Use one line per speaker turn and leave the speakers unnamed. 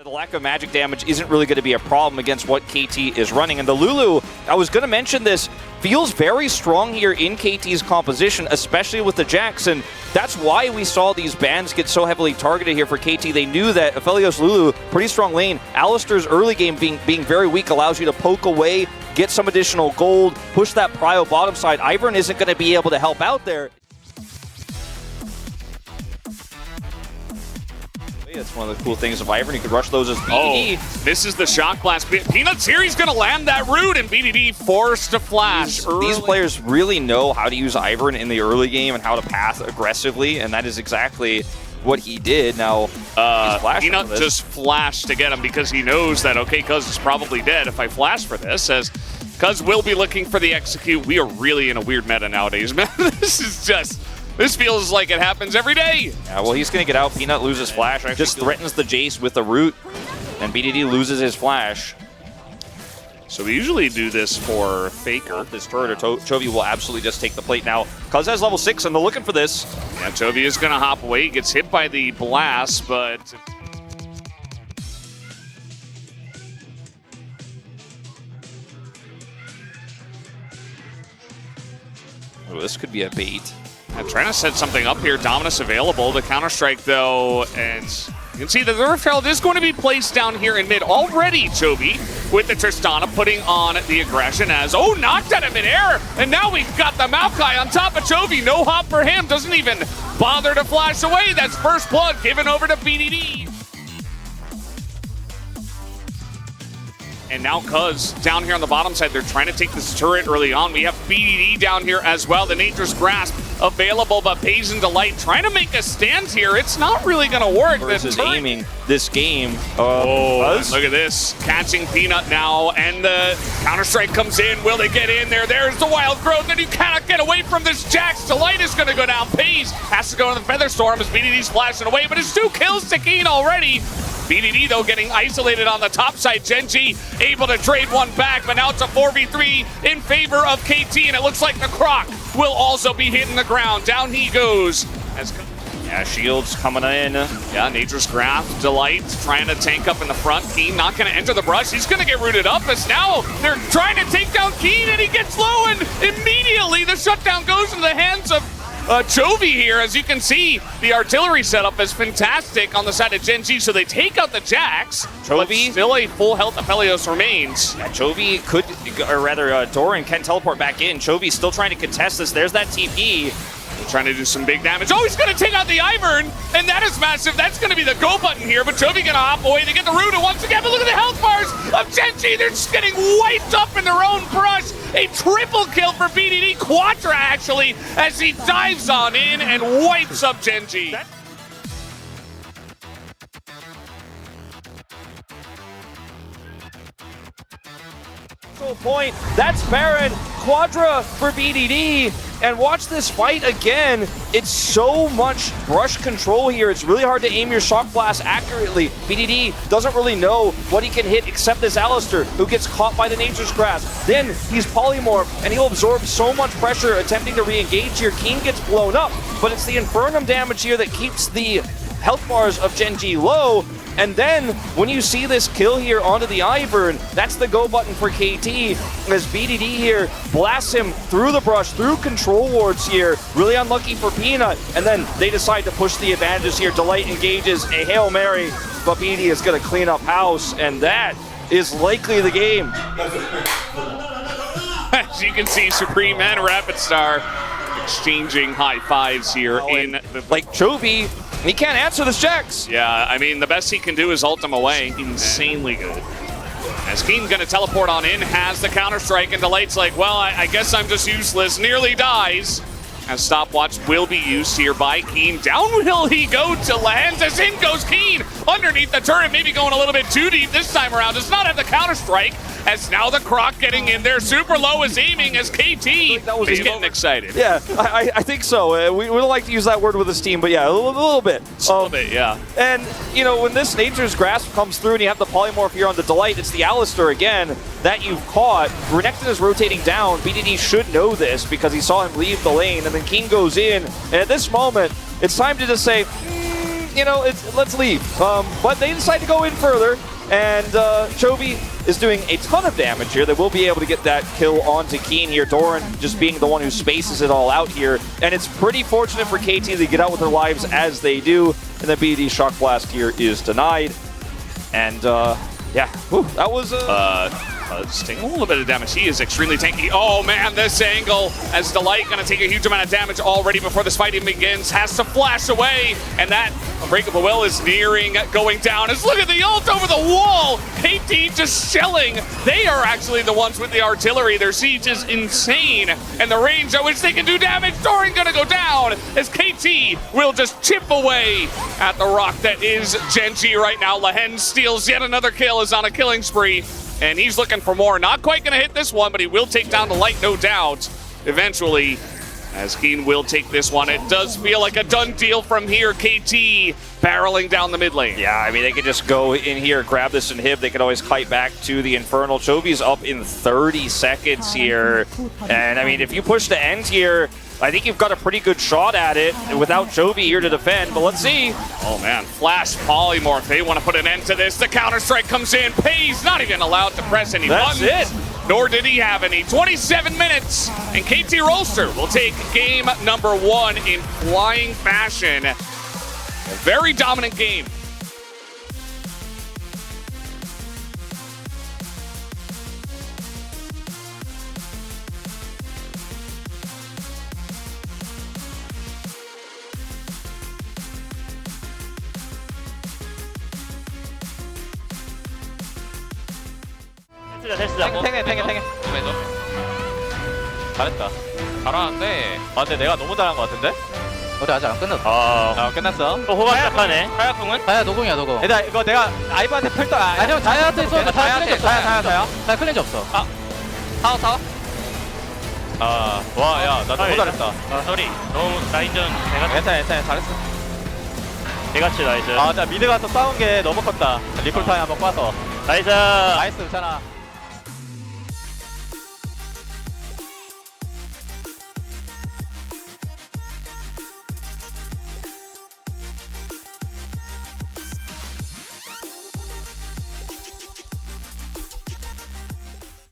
The lack of magic damage isn't really going to be a problem against what KT is running. And the Lulu, I was going to mention this, feels very strong here in KT's composition, especially with the Jax. And that's why we saw these bans get so heavily targeted here for KT. They knew that Aphelios Lulu, pretty strong lane. Alistar's early game being very weak allows you to poke away, get some additional gold, push that prio bottom side. Ivern isn't going to be able to help out there. That's one of the cool things of Ivern. He could rush those as BDD.
Oh, misses the shot glass. Peanuts here, he's going to land that root, and BDD forced to flash.
These players really know how to use Ivern in the early game and how to path aggressively, and that is exactly what he did. Now,
Peanut just flashed to get him because he knows that, okay, Cuz is probably dead if I flash for this, as Cuz will be looking for the execute. We are really in a weird meta nowadays, man. This feels like it happens every day.
Yeah, well, he's going to get out. Peanut loses flash. Just threatens the Jace with the root, and BDD loses his flash.
So we usually do this for Faker.
This turret, or Chovy will absolutely just take the plate now. Cuz has level 6, and they're looking for this.
Yeah, Chovy is going to hop away. He gets hit by the blast, but...
Oh, this could be a bait.
I'm trying to set something up here. Dominus available. The Counter-Strike, though, and you can see that the Rift Herald is going to be placed down here in mid already, Chovy, with the Tristana putting on the aggression as, oh, knocked out of midair, and now we've got the Maokai on top of Chovy. No hop for him. Doesn't even bother to flash away. That's first blood given over to BDD. And now Cuz down here on the bottom side, they're trying to take this turret early on. We have BDD down here as well. The Nature's Grasp available, but Pays and Delight trying to make a stand here. It's not really going to work.
Versus aiming this game.
Look at this. Catching Peanut now, and the Counter-Strike comes in. Will they get in there? There's the Wild Growth, and you cannot get away from this Jax. Delight is going to go down. Pays has to go into the Feather Storm as BDD's flashing away, but it's 2 kills to Keen already. BDD, though, getting isolated on the top side. Gen.G able to trade one back, but now it's a 4v3 in favor of KT, and it looks like the Croc will also be hitting the ground. Down he goes.
Yeah, Shields coming in.
Yeah, Nature's Grasp, Delight trying to tank up in the front. Keen not going to enter the brush. He's going to get rooted up as now they're trying to take down Keen, and he gets low, and immediately the shutdown goes into the hands of Chovy here. As you can see, the artillery setup is fantastic on the side of Gen.G, so they take out the Jax. Chovy, still a full health Aphelios remains.
Yeah, Chovy could, or rather, Doran can teleport back in. Chovy still trying to contest this. There's that TP.
Trying to do some big damage. Oh, he's going to take out the Ivern, and that is massive. That's going to be the go button here, but Chovy going to hop away. They get the root, and once again, but look at the health bars of Gen.G. They're just getting wiped up in their own brush. A triple kill for BDD, Quadra actually, as he dives on in and wipes up Gen.G.
Point. That's Baron. Quadra for BDD. And watch this fight again. It's so much brush control here. It's really hard to aim your shock blast accurately. BDD doesn't really know what he can hit except this Alistar, who gets caught by the Nature's Grasp. Then he's polymorph, and he'll absorb so much pressure attempting to re-engage here. Keen gets blown up, but it's the Infernum damage here that keeps the health bars of Gen.G low. And then, when you see this kill here onto the Ivern, that's the go button for KT, as BDD here blasts him through the brush, through control wards here. Really unlucky for Peanut, and then they decide to push the advantages here. Delight engages a Hail Mary, but BDD is going to clean up house, and that is likely the game.
As you can see, Supreme and Rapid Star exchanging high fives here in the...
Like Chovy, he can't answer the checks.
Yeah, I mean, the best he can do is ult him away. Insanely good. As Keen gonna teleport on in, has the counter-strike, and Delight's like, well, I guess I'm just useless, nearly dies. As stopwatch will be used here by Keen. Down will he go to Lehens as in goes Keen underneath the turret, maybe going a little bit too deep this time around. Does not have the counter-strike, as now the Croc getting in there. Super low is aiming as KT is getting excited.
Yeah, I think so. We don't like to use that word with this team, but yeah, a little bit.
A little bit, yeah.
And, you know, when this Nature's Grasp comes through and you have the Polymorph here on the Delight, it's the Alistair again that you've caught. Renekton is rotating down. BDD should know this because he saw him leave the lane, and then King goes in. And at this moment, it's time to just say, you know, let's leave. But they decide to go in further, and Chovy is doing a ton of damage here. They will be able to get that kill onto Keen here. Doran just being the one who spaces it all out here. And it's pretty fortunate for KT to get out with their lives as they do. And the BD Shock Blast here is denied. And yeah, whew, that was
Sting, a little bit of damage. He is extremely tanky. Oh man, this angle as Delight gonna take a huge amount of damage already before this fight even begins. Has to flash away, and that Unbreakable Will is nearing going down. As look at the ult over the wall. KT just shelling. They are actually the ones with the artillery. Their siege is insane, and the range at which they can do damage. Doran gonna go down as KT will just chip away at the rock that is Genji right now. Lehens steals yet another kill, is on a killing spree. And he's looking for more. Not quite going to hit this one, but he will take down the Light, no doubt, eventually, as Keen will take this one. It does feel like a done deal from here. KT barreling down the mid lane.
Yeah, I mean, they could just go in here, grab this inhib. They could always kite back to the Infernal. Chovy's up in 30 seconds here. And, I mean, if you push the end here, I think you've got a pretty good shot at it without Chovy here to defend, but let's see.
Oh man, Flash Polymorph. They want to put an end to this. The counter-strike comes in. Pays not even allowed to press any buttons.
That's it.
Nor did he have any. 27 minutes, and KT Rolster will take game number 1 in flying fashion. A very dominant game.
탱해. 잘했다. 잘하는데. 아 근데 내가 너무 잘한 것 같은데?
우리 아직 안 끝났어.
아 끝났어.
또 호박 시작하네.
하야궁은?
다야 노공이야 노공.
얘들아 이거 내가 아이브한테 펼떠.
아니 형 다야한테 있어. 다야 클렌즈 없어.
타워. 와, 야, 나 너무 잘했다.
쏘리. 너무 라인전
괜찮아, 잘했어.
개같이 나이스.
자 미드 가서 싸운 게 너무 컸다. 리콜 타임 한번 꽈서.
나이스.
나이스, 괜찮아.